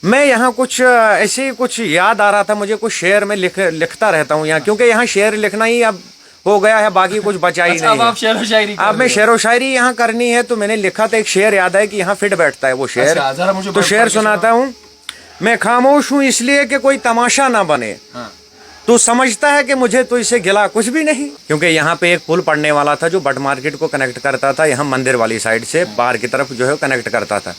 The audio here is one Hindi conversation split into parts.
मैं यहाँ कुछ ऐसे ही कुछ याद आ रहा था मुझे, कुछ शेर में लिखता रहता हूँ यहाँ, क्योंकि यहाँ शेर लिखना ही अब हो गया है, बाकी कुछ बचा ही नहीं अब आप शेर व शायरी अब मैं शेर व शायरी यहाँ करनी है, तो मैंने लिखा था एक शेर, याद है कि यहाँ फिट बैठता है वो शेर। जरा मुझे तो शेर सुनाता हूँ। मैं खामोश हूँ इसलिए कि कोई तमाशा ना बने, तू समझता है कि मुझे तो इसे गिला कुछ भी नहीं। क्योंकि यहाँ पे एक पुल पड़ने वाला था जो बट मार्केट को कनेक्ट करता था, यहाँ मंदिर वाली साइड से बाहर की तरफ जो है कनेक्ट करता था।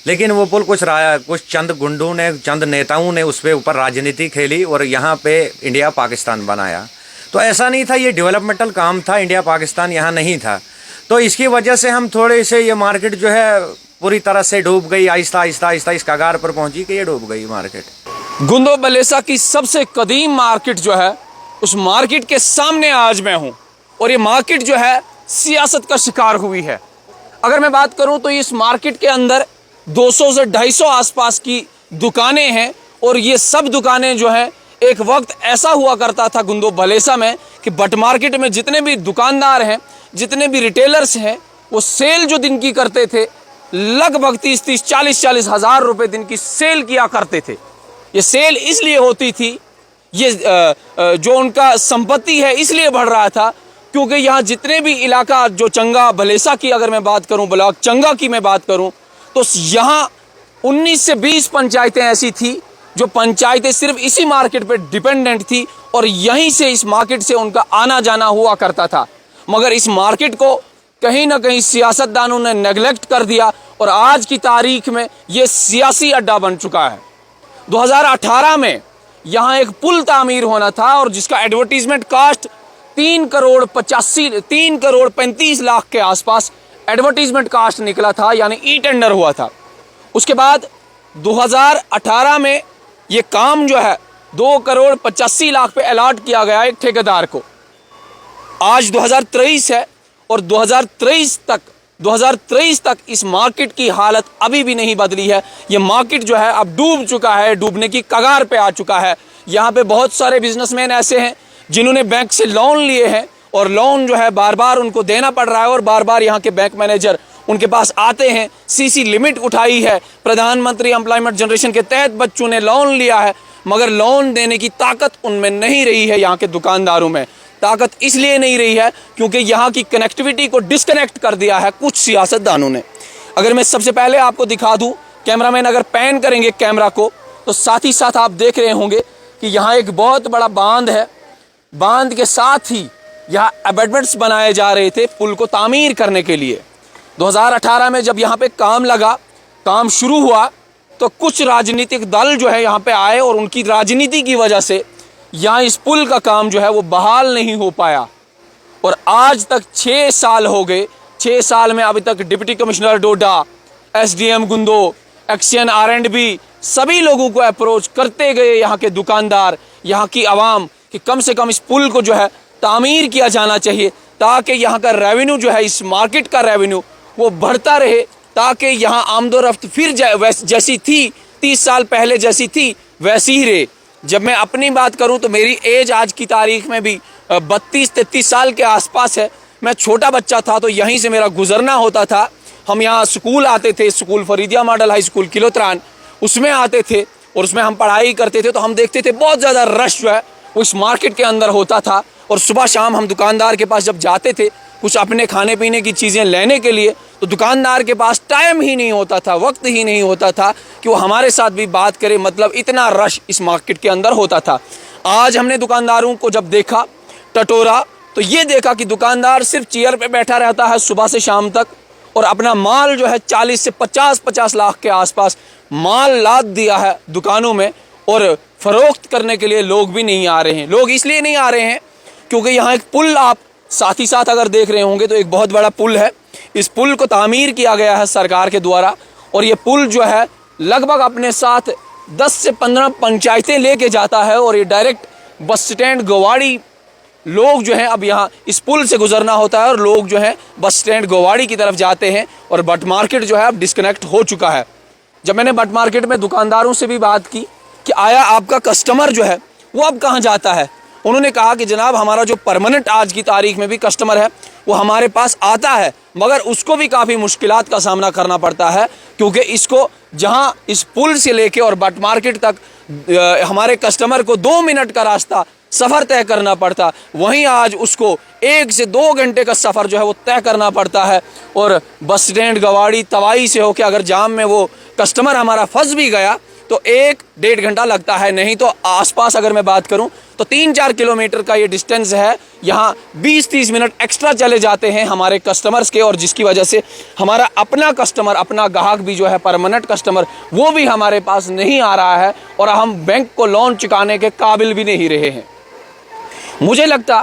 लेकिन वो पुल कुछ चंद गुंडों ने, चंद नेताओं ने उस पे ऊपर राजनीति खेली और यहाँ पे इंडिया पाकिस्तान बनाया। तो ऐसा नहीं था, ये डेवलपमेंटल काम था, इंडिया पाकिस्तान यहाँ नहीं था। तो इसकी वजह से हम थोड़े से, ये मार्केट जो है पूरी तरह से डूब गई, आहिस्ता आहिस्ता आहिस्ता इस कगार पर पहुंची कि ये डूब गई मार्केट। गुंदो बलेसा की सबसे कदीम मार्केट जो है, उस मार्केट के सामने आज मैं हूं और ये मार्केट जो है सियासत का शिकार हुई है। अगर मैं बात करूं तो इस मार्केट के अंदर 200 से 250 आसपास की दुकानें हैं और ये सब दुकानें जो हैं, एक वक्त ऐसा हुआ करता था गुंदो बलेसा में कि बट मार्केट में जितने भी दुकानदार हैं, जितने भी रिटेलर्स हैं, वो सेल जो दिन की करते थे, लगभग 30-30, 40-40 हज़ार रुपये दिन की सेल किया करते थे। ये सेल इसलिए होती थी, ये जो उनका संपत्ति है इसलिए बढ़ रहा था क्योंकि यहाँ जितने भी इलाका, जो चंगा बलेसा की अगर मैं बात करूँ, ब्लॉक चंगा की मैं बात करूँ, तो यहाँ 19 से 20 पंचायतें ऐसी थी जो पंचायतें सिर्फ इसी मार्केट पे डिपेंडेंट थी और यहीं से, इस मार्केट से उनका आना जाना हुआ करता था। मगर इस मार्केट को कहीं ना कहीं सियासतदानों ने नेगलेक्ट कर दिया और आज की तारीख में ये सियासी अड्डा बन चुका है। 2018 में यहाँ एक पुल तामीर होना था और जिसका एडवर्टीजमेंट कास्ट 3 करोड़ 35 लाख के आसपास एडवर्टीजमेंट कास्ट निकला था, यानी ई टेंडर हुआ था। उसके बाद 2018 में ये काम जो है 2 करोड़ 85 लाख पे अलॉट किया गया एक ठेकेदार को। आज 2023 है और 2023 तक इस मार्केट की हालत अभी भी नहीं बदली है। ये मार्केट जो है अब डूब चुका है, डूबने की कगार पे आ चुका है। यहाँ पे बहुत सारे बिजनेसमैन ऐसे हैं जिन्होंने बैंक से लोन लिए हैं और लोन जो है बार बार उनको देना पड़ रहा है और बार बार यहाँ के बैंक मैनेजर उनके पास आते हैं। सीसी लिमिट उठाई है, प्रधानमंत्री एम्प्लॉयमेंट जनरेशन के तहत बच्चों ने लोन लिया है, मगर लोन देने की ताकत उनमें नहीं रही है। यहाँ के दुकानदारों में ताकत इसलिए नहीं रही है क्योंकि यहाँ की कनेक्टिविटी को डिस्कनेक्ट कर दिया है कुछ सियासतदानों ने। अगर मैं सबसे पहले आपको दिखा दूँ, कैमरामैन अगर पैन करेंगे कैमरा को, तो साथ ही साथ आप देख रहे होंगे कि यहाँ एक बहुत बड़ा बांध है। बांध के साथ ही यहाँ अबैटमेंट्स बनाए जा रहे थे पुल को तामीर करने के लिए। 2018 में जब यहाँ पे काम लगा, काम शुरू हुआ, तो कुछ राजनीतिक दल जो है यहाँ पे आए और उनकी राजनीति की वजह से यहाँ इस पुल का काम जो है वो बहाल नहीं हो पाया और आज तक 6 साल हो गए। 6 साल में अभी तक डिप्टी कमिश्नर डोडा, एसडीएम गुंदो, एक्शन R&B सभी लोगों को अप्रोच करते गए यहाँ के दुकानदार, यहाँ की आवाम, कि कम से कम इस पुल को जो है तामीर किया जाना चाहिए ताकि यहाँ का रेवेन्यू जो है, इस मार्केट का रेवेन्यू वो बढ़ता रहे, ताकि यहाँ आमदोरफ्त फिर जैसी थी 30 साल पहले जैसी थी वैसी ही रहे। जब मैं अपनी बात करूं तो मेरी एज आज की तारीख में भी 32-33 साल के आसपास है। मैं छोटा बच्चा था तो यहीं से मेरा गुजरना होता था। हम यहाँ स्कूल आते थे, school Faridia model high school Kilotran, उसमें आते थे और उसमें हम पढ़ाई करते थे। तो हम देखते थे बहुत ज़्यादा रश जो है वो इस मार्केट के अंदर होता था और सुबह शाम हम दुकानदार के पास जब जाते थे कुछ अपने खाने पीने की चीज़ें लेने के लिए, तो दुकानदार के पास टाइम ही नहीं होता था, वक्त ही नहीं होता था कि वो हमारे साथ भी बात करे। मतलब इतना रश इस मार्केट के अंदर होता था। आज हमने दुकानदारों को जब देखा टटोरा, तो ये देखा कि दुकानदार सिर्फ चेयर पे बैठा रहता है सुबह से शाम तक और अपना माल जो है 40 से 50 लाख के आसपास माल लाद दिया है दुकानों में और फरोख्त करने के लिए लोग भी नहीं आ रहे हैं। लोग इसलिए नहीं आ रहे हैं क्योंकि यहाँ एक पुल, आप साथ ही साथ अगर देख रहे होंगे तो एक बहुत बड़ा पुल है। इस पुल को तामीर किया गया है सरकार के द्वारा और ये पुल जो है लगभग अपने साथ 10 से 15 पंचायतें लेके जाता है और ये डायरेक्ट बस स्टैंड गोवाड़ी, लोग जो हैं अब यहाँ इस पुल से गुजरना होता है और लोग जो हैं बस स्टैंड गोवाड़ी की तरफ जाते हैं और बट मार्केट जो है अब डिस्कनेक्ट हो चुका है। जब मैंने बट मार्केट में दुकानदारों से भी बात की कि आया आपका कस्टमर जो है वो अब कहाँ जाता है, उन्होंने कहा कि जनाब हमारा जो परमानेंट आज की तारीख में भी कस्टमर है वो हमारे पास आता है, मगर उसको भी काफ़ी मुश्किलात का सामना करना पड़ता है, क्योंकि इसको जहां इस पुल से लेके और बट मार्केट तक हमारे कस्टमर को 2 मिनट का रास्ता सफ़र तय करना पड़ता, वहीं आज उसको 1 से 2 घंटे का सफ़र जो है वो तय करना पड़ता है। और बस स्टैंड गवाड़ी तवाई से होकर अगर जाम में वो कस्टमर हमारा फंस भी गया तो 1-1.5 घंटा लगता है। नहीं तो आसपास अगर मैं बात करूं तो 3-4 किलोमीटर का ये डिस्टेंस है, यहाँ 20-30 मिनट एक्स्ट्रा चले जाते हैं हमारे कस्टमर्स के, और जिसकी वजह से हमारा अपना कस्टमर, अपना ग्राहक भी जो है परमानेंट कस्टमर, वो भी हमारे पास नहीं आ रहा है और हम बैंक को लोन चुकाने के काबिल भी नहीं रहे हैं। मुझे लगता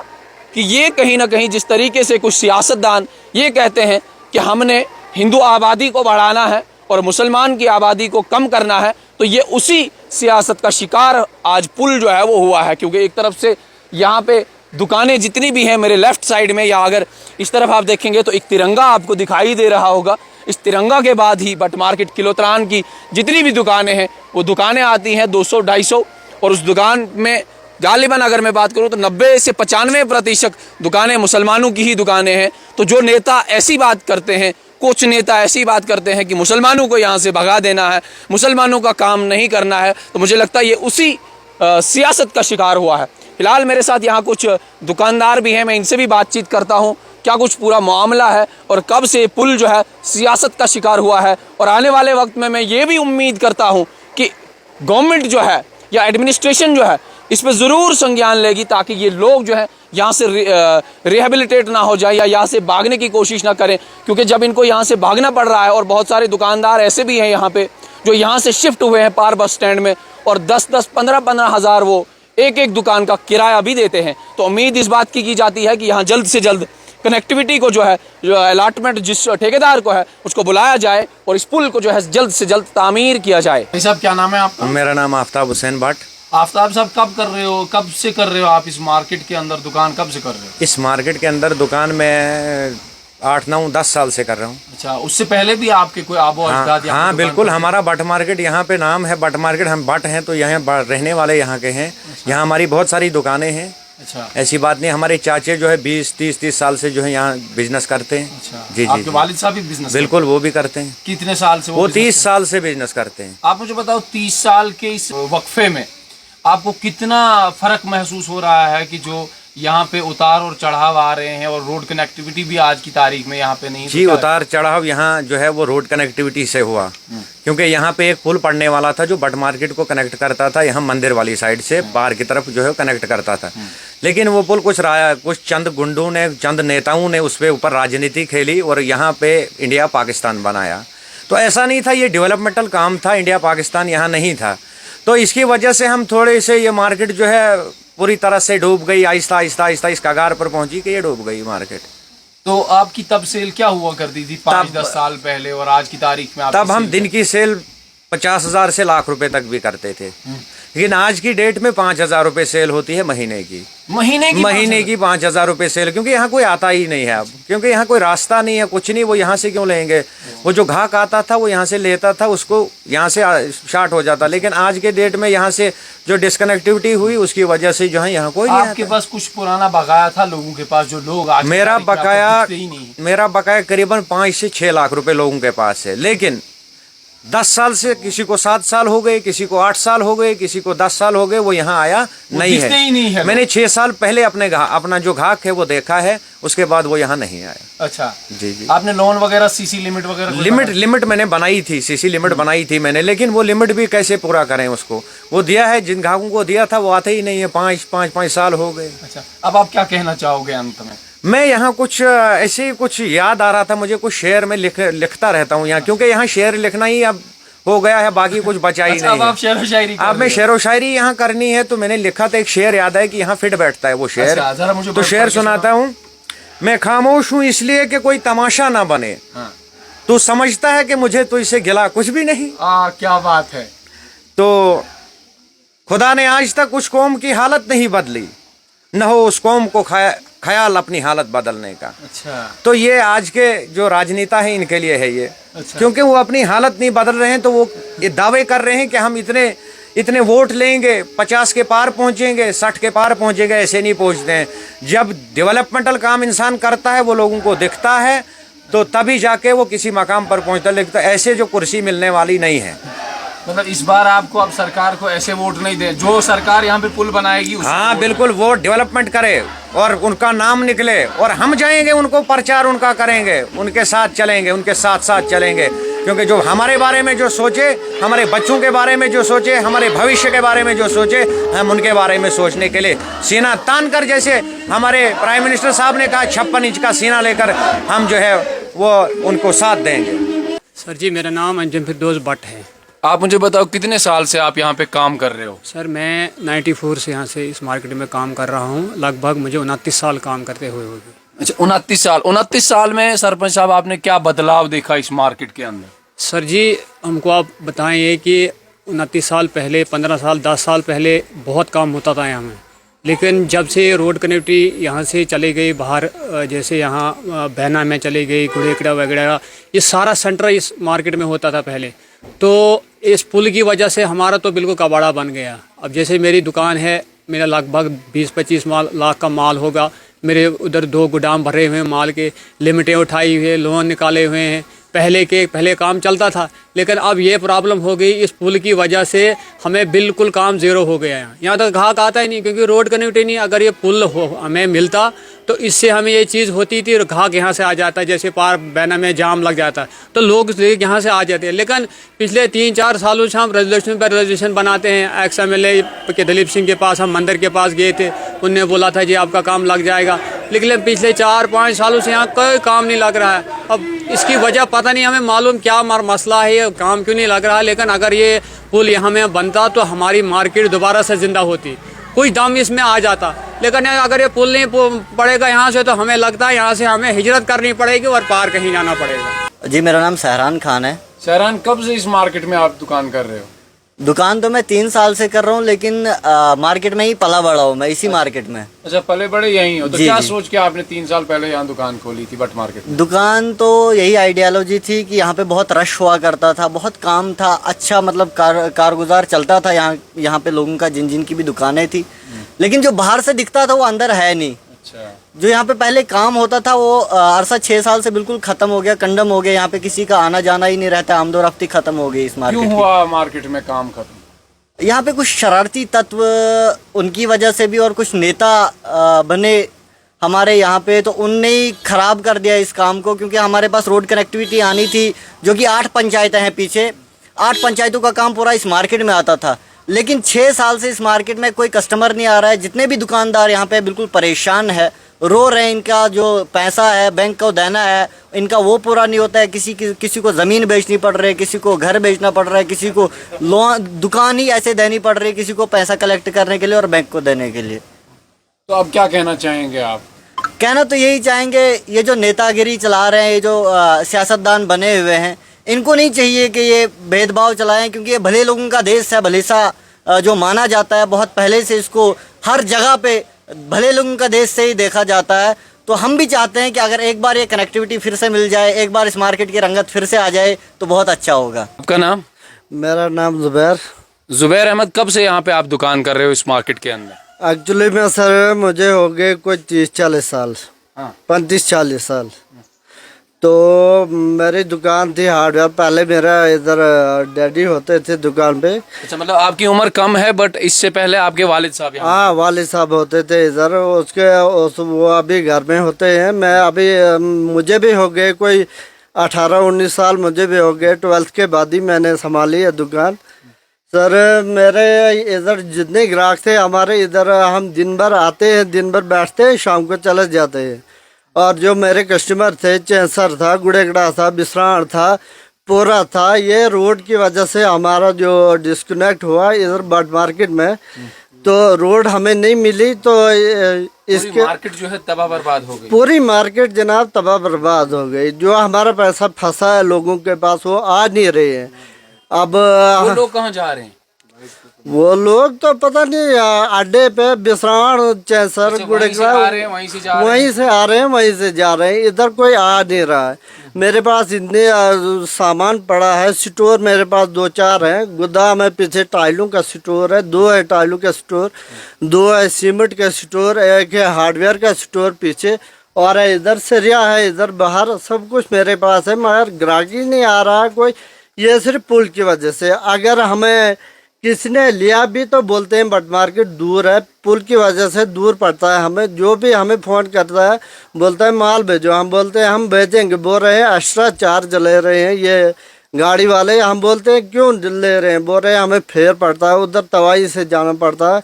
कि ये कहीं ना कहीं जिस तरीके से कुछ सियासतदान ये कहते हैं कि हमने हिंदू आबादी को बढ़ाना है और मुसलमान की आबादी को कम करना है, तो ये उसी सियासत का शिकार आज पुल जो है वो हुआ है। क्योंकि एक तरफ से यहाँ पे दुकानें जितनी भी हैं मेरे लेफ़्ट साइड में, या अगर इस तरफ आप देखेंगे तो एक तिरंगा आपको दिखाई दे रहा होगा। इस तिरंगा के बाद ही बट मार्केट किलोत्रान की जितनी भी दुकानें हैं वो दुकानें आती हैं 200-250, और उस दुकान में गालिबन अगर मैं बात करूं तो 90 से 95% दुकानें मुसलमानों की ही दुकानें हैं। तो जो नेता ऐसी बात करते हैं, कुछ नेता ऐसी बात करते हैं कि मुसलमानों को यहाँ से भगा देना है, मुसलमानों का काम नहीं करना है, तो मुझे लगता है ये उसी सियासत का शिकार हुआ है। फिलहाल मेरे साथ यहाँ कुछ दुकानदार भी हैं, मैं इनसे भी बातचीत करता हूँ क्या कुछ पूरा मामला है और कब से पुल जो है सियासत का शिकार हुआ है। और आने वाले वक्त में मैं ये भी उम्मीद करता हूँ कि गवर्नमेंट जो है या एडमिनिस्ट्रेशन जो है इस पर ज़रूर संज्ञान लेगी, ताकि ये लोग जो है यहाँ से रिहेबिलिटेट ना हो जाए या यहाँ से भागने की कोशिश ना करें। क्योंकि जब इनको यहाँ से भागना पड़ रहा है, और बहुत सारे दुकानदार ऐसे भी हैं यहाँ पे जो यहाँ से शिफ्ट हुए हैं पार बस स्टैंड में, और 10-10, 15-15 हज़ार वो एक दुकान का किराया भी देते हैं, तो उम्मीद इस बात की जाती है कि यहाँ जल्द से जल्द कनेक्टिविटी को जो है, जो अलाटमेंट जिस ठेकेदार को है उसको बुलाया जाए और इस पुल को जो है जल्द से जल्द तामीर किया जाए। भाई साहब क्या नाम है आपका? मेरा नाम आफ्ताब हुसैन भट्ट। आफ्ताब साहब कब कर रहे हो, कब से कर रहे हो आप इस मार्केट के अंदर दुकान, कब से कर रहे हो? इस मार्केट के अंदर दुकान में 8-9-10 साल से कर रहा हूँ। अच्छा, उससे पहले भी आपके कोई आबो अजदाद या हाँ दुकान बिल्कुल, पर? हमारा बट मार्केट यहाँ पे नाम है बट मार्केट, हम बट हैं तो यहाँ रहने वाले यहाँ के हैं। यहाँ हमारी बहुत सारी दुकानें हैं, अच्छा, ऐसी बात नहीं। हमारे चाचे जो है 20-30 साल से जो है यहाँ बिजनेस करते हैं। अच्छा, जी जी आपके जी। वालिद साहब भी बिजनेस बिल्कुल, वो भी करते हैं। कितने साल से वो business 30 साल से बिजनेस करते हैं। आप मुझे बताओ 30 साल के इस वक्फे में आपको कितना फर्क महसूस हो रहा है कि जो यहाँ पे उतार और चढ़ाव आ रहे हैं और रोड कनेक्टिविटी भी आज की तारीख में यहाँ पे नहीं? जी, उतार चढ़ाव यहाँ जो है वो रोड कनेक्टिविटी से हुआ, क्योंकि यहाँ पे एक पुल पड़ने वाला था जो बट मार्केट को कनेक्ट करता था, यहाँ मंदिर वाली साइड से बाहर की तरफ जो है कनेक्ट करता था। लेकिन वो पुल कुछ चंद गुंडों ने, चंद नेताओं ने उस पे ऊपर राजनीति खेली और यहाँ पे इंडिया पाकिस्तान बनाया। तो ऐसा नहीं था, ये डेवलपमेंटल काम था, इंडिया पाकिस्तान यहाँ नहीं था। तो इसकी वजह से हम थोड़े से, ये मार्केट जो है पूरी तरह से डूब गई, आहिस्ता आहिस्ता इस कगार पर पहुंची कि ये डूब गई मार्केट। तो आपकी तब सेल क्या हुआ करती थी 5-10 साल पहले और आज की तारीख में? तब हम दिन की सेल 50,000 से लाख रुपए तक भी करते थे, लेकिन आज की डेट में 5,000 रुपए सेल होती है महीने की। महीने की 5,000 रुपए सेल, क्योंकि यहाँ कोई आता ही नहीं है अब, क्योंकि यहाँ कोई रास्ता नहीं है, कुछ नहीं। वो यहाँ से क्यों लेंगे? वो जो ग्राहक आता था वो यहाँ से लेता था, उसको यहाँ से शार्ट हो जाता। लेकिन आज के डेट में यहाँ से जो डिस्कनेक्टिविटी हुई उसकी वजह से जो है यहाँ कोई नहीं आता। आपके पास कुछ पुराना बकाया था लोगों के पास, जो लोग आज मेरा बकाया करीबन 5 से 6 लाख रुपए लोगों के पास है। लेकिन 10 साल से, किसी को 7 साल हो गए, किसी को 8 साल हो गए, किसी को 10 साल हो गए, वो यहाँ आया नहीं है। मैंने 6 साल पहले अपना जो ग्राहक है वो देखा है, उसके बाद वो यहाँ नहीं आया। अच्छा जी जी। आपने लोन वगैरह, सीसी लिमिट वगैरह? लिमिट मैंने बनाई थी, सीसी लिमिट बनाई थी मैंने, लेकिन वो लिमिट भी कैसे पूरा करें उसको? वो दिया है, जिन ग्राहकों को दिया था वो आते ही नहीं है, 5 साल हो गए। अच्छा, अब आप क्या कहना चाहोगे अंत में? मैं यहाँ कुछ ऐसे कुछ याद आ रहा था मुझे, कुछ शेर में लिखता रहता हूँ यहाँ, क्योंकि यहाँ शेर लिखना ही अब हो गया है, बाकी कुछ बचा ही नहीं अब आप शेर व शायरी कर अब मैं रहे हो? शेर व शायरी यहाँ करनी है, तो मैंने लिखा था एक शेर, याद है कि यहाँ फिट बैठता है वो शेर। अच्छा, जरा मुझे तो शेर सुनाता हूँ। मैं खामोश हूँ इसलिए कि कोई तमाशा ना बने, हाँ। तू समझता है कि मुझे तो इसे गिला कुछ भी नहीं। क्या बात है। तो खुदा ने आज तक उस कौम की हालत नहीं बदली, न हो उस कौम को ख्याल अपनी हालत बदलने का। अच्छा, तो ये आज के जो राजनेता हैं इनके लिए है ये। अच्छा। क्योंकि वो अपनी हालत नहीं बदल रहे हैं, तो वो ये दावे कर रहे हैं कि हम इतने वोट लेंगे, 50 के पार पहुंचेंगे, 60 के पार पहुंचेंगे, ऐसे नहीं पहुंचते हैं। जब डेवलपमेंटल काम इंसान करता है, वो लोगों को दिखता है, तो तभी जाके वो किसी मकाम पर पहुंचता है। लेकिन तो ऐसे जो कुर्सी मिलने वाली नहीं है। मतलब इस बार आपको अब सरकार को ऐसे वोट नहीं दे, जो सरकार यहाँ पे पुल बनाएगी हाँ बिल्कुल, वो डेवलपमेंट करे और उनका नाम निकले, और हम जाएंगे उनको प्रचार उनका करेंगे, उनके साथ चलेंगे, उनके साथ साथ चलेंगे। क्योंकि जो हमारे बारे में जो सोचे, हमारे बच्चों के बारे में जो सोचे, हमारे भविष्य के बारे में जो सोचे, हम उनके बारे में सोचने के लिए सीना तान कर, जैसे हमारे प्राइम मिनिस्टर साहब ने कहा, 56 इंच का सीना लेकर हम जो है वो उनको साथ देंगे। सर जी, मेरा नाम अंजुम फिरदौस भट्ट है। आप मुझे बताओ कितने साल से आप यहाँ पे काम कर रहे हो? सर मैं 94 से यहाँ से इस मार्केट में काम कर रहा हूँ। लगभग मुझे 29 साल काम करते हुए होगी। अच्छा, 29 साल में सरपंच साहब आपने क्या बदलाव देखा इस मार्केट के अंदर? सर जी, हमको आप बताएं कि 29 साल पहले, 15 साल, 10 साल पहले बहुत काम होता था यहाँ में। लेकिन जब से रोड कनेक्टिविटी यहाँ से चली गई बाहर, जैसे यहाँ बहना में चली गई, गुड़ेकड़ा वगैरह, ये सारा सेंटर इस मार्केट में होता था पहले। तो इस पुल की वजह से हमारा तो बिल्कुल कबाड़ा बन गया। अब जैसे मेरी दुकान है, मेरा लगभग 20-25 लाख का माल होगा। मेरे उधर 2 गोदाम भरे हुए हैं माल के, लिमिटें उठाई हुई है, लोन निकाले हुए हैं। पहले काम चलता था, लेकिन अब ये प्रॉब्लम हो गई, इस पुल की वजह से हमें बिल्कुल काम ज़ीरो हो गया है। यहाँ तक ग्राहक आता ही नहीं, क्योंकि रोड कनेक्टिविटी नहीं। अगर ये पुल हमें मिलता तो इससे हमें ये चीज़ होती थी, ग्राहक यहाँ से आ जाता, जैसे पार बैना में जाम लग जाता तो लोग यहाँ से आ जाते हैं। लेकिन पिछले 3-4 सालों से हम रेजोल्यूशन पर रेजोल्यूशन बनाते हैं। एक्स MLA के दिलीप सिंह के पास, हम मंदिर के पास गए थे, उनने बोला था जी आपका काम लग जाएगा। लेकिन पिछले 4-5 सालों से यहाँ कोई काम नहीं लग रहा है। अब इसकी वजह पता नहीं, हमें मालूम क्या मसला है, ये काम क्यों नहीं लग रहा। लेकिन अगर ये पुल यहाँ में बनता तो हमारी मार्केट दोबारा से ज़िंदा होती, कुछ दाम इसमें आ जाता। लेकिन अगर ये पुल नहीं पड़ेगा यहाँ से, तो हमें लगता है यहाँ से हमें हिजरत करनी पड़ेगी और पार कहीं जाना पड़ेगा। जी, मेरा नाम सहरान खान है। सहरान, कब से इस मार्केट में आप दुकान कर रहे हो? दुकान तो मैं 3 साल से कर रहा हूँ, लेकिन मार्केट में ही पला बड़ा हूँ मैं, इसी मार्केट में। अच्छा, पले बड़े यहीं हो? तो जी, क्या जी। सोच के आपने 3 साल पहले यहाँ दुकान खोली थी भट्ट मार्केट में? दुकान तो यही आइडियोलॉजी थी कि यहाँ पे बहुत रश हुआ करता था, बहुत काम था, अच्छा मतलब कारगुजार चलता था यहाँ पे लोगों का, जिन की भी दुकानें थी। लेकिन जो बाहर से दिखता था वो अंदर है नहीं। अच्छा। जो यहाँ पे पहले काम होता था वो अरसा 6 साल से बिल्कुल खत्म हो गया, कंडम हो गया। यहाँ पे किसी का आना जाना ही नहीं रहता, आमदोरफ्ती खत्म हो गई इस मार्केट क्यों की। हुआ मार्केट में काम खत्म? यहाँ पे कुछ शरारती तत्व उनकी वजह से भी, और कुछ नेता बने हमारे यहाँ पे, तो उनने ही ख़राब कर दिया इस काम को। क्योंकि हमारे पास रोड कनेक्टिविटी आनी थी, जो कि 8 पंचायतें हैं पीछे, 8 पंचायतों का काम पूरा इस मार्केट में आता था। लेकिन 6 साल से इस मार्केट में कोई कस्टमर नहीं आ रहा है। जितने भी दुकानदार यहाँ पे बिल्कुल परेशान है, रो रहे हैं। इनका जो पैसा है बैंक को देना है, इनका वो पूरा नहीं होता है। किसी को ज़मीन बेचनी पड़ रही है, किसी को घर बेचना पड़ रहा है, किसी को लोन, दुकान ही ऐसे देनी पड़ रही है, किसी को पैसा कलेक्ट करने के लिए और बैंक को देने के लिए। तो अब क्या कहना चाहेंगे आप? कहना तो यही चाहेंगे, ये जो नेतागिरी चला रहे हैं, ये जो सियासतदान बने हुए हैं, इनको नहीं चाहिए कि ये भेदभाव चलाएं। क्योंकि ये भले लोगों का देश है, भले सा जो माना जाता है, बहुत पहले से इसको हर जगह पे भले लोगों का देश से ही देखा जाता है। तो हम भी चाहते हैं कि अगर एक बार ये कनेक्टिविटी फिर से मिल जाए, एक बार इस मार्केट की रंगत फिर से आ जाए, तो बहुत अच्छा होगा। आपका नाम? मेरा नाम जुबैर। जुबैर अहमद, कब से यहाँ पे आप दुकान कर रहे हो इस मार्केट के अंदर? एक्चुअली में सर मुझे हो गए कोई 30-40 साल, हाँ। 35-40 साल। तो मेरी दुकान थी हार्डवेयर। पहले मेरा इधर डैडी होते थे दुकान पे। अच्छा, मतलब आपकी उम्र कम है, बट इससे पहले आपके वालिद साहब यहाँ? हाँ, वालिद साहब होते थे इधर। वो अभी घर में होते हैं। मैं अभी मुझे भी हो गए कोई 18-19 साल, मुझे भी हो गए। 12th के बाद ही मैंने संभाली है दुकान। सर मेरे इधर जितने ग्राहक थे हमारे इधर, हम दिन भर आते हैं, दिन भर बैठते हैं, शाम को चले जाते हैं। और जो मेरे कस्टमर थे, चैंसर था, गुड़ेगड़ा था, बिसराण था, पोरा था, ये रोड की वजह से हमारा जो डिस्कनेक्ट हुआ इधर बट मार्केट में, तो रोड हमें नहीं मिली। तो इसके मार्केट जो है तबाह बर्बाद हो गई। पूरी मार्केट जनाब तबाह बर्बाद हो गई। जो हमारा पैसा फंसा है लोगों के पास, वो आ नहीं रहे हैं। अब वो लोग कहाँ जा रहे हैं? वो लोग तो पता नहीं, अड्डे पे बिसराण, चैंसर, गुड़ेगड़ा, वहीं से आ रहे हैं, वहीं से जा रहे हैं। इधर कोई आ नहीं रहा है। मेरे पास इतने सामान पड़ा है। स्टोर मेरे पास 2-4 हैं। गोदाम है, पीछे टाइलों का स्टोर है, 2 है टाइलों का स्टोर, 2 है सीमेंट का स्टोर, 1 है हार्डवेयर का स्टोर पीछे, और इधर सरिया है, इधर बाहर सब कुछ मेरे पास है। मगर ग्राहकी नहीं आ रहा कोई, ये सिर्फ पुल की वजह से। अगर हमें किसी ने लिया भी तो बोलते हैं बट मार्केट दूर है, पुल की वजह से दूर पड़ता है हमें। जो भी हमें फ़ोन करता है बोलता है माल भेजो, हम बोलते हैं हम भेजेंगे, बोल रहे हैं एक्स्ट्रा चार्ज ले रहे हैं ये गाड़ी वाले। हम बोलते हैं क्यों ले रहे हैं, बोल रहे हैं हमें फेयर पड़ता है, उधर तवाई से जाना पड़ता है,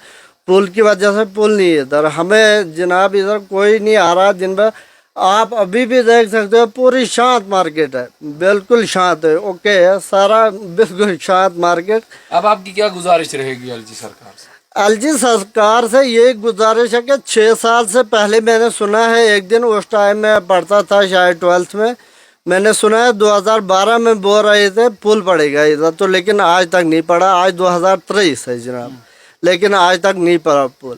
पुल की वजह से पुल नहीं है इधर। हमें जनाब इधर कोई नहीं आ रहा दिन भर। आप अभी भी देख सकते हो पूरी शांत मार्केट है, बिल्कुल शांत है, ओके है सारा, बिल्कुल शांत मार्केट। अब आपकी क्या गुजारिश रहेगी एलजी सरकार से? एलजी सरकार से ये गुजारिश है कि 6 साल से पहले मैंने सुना है, एक दिन उस टाइम में पढ़ता था शायद 12th में, मैंने सुना है 2012 में बोल रहे थे पुल पड़ेगा इधर तो, लेकिन आज तक नहीं पड़ा। आज 2023 है जनाब, लेकिन आज तक नहीं पड़ा पुल।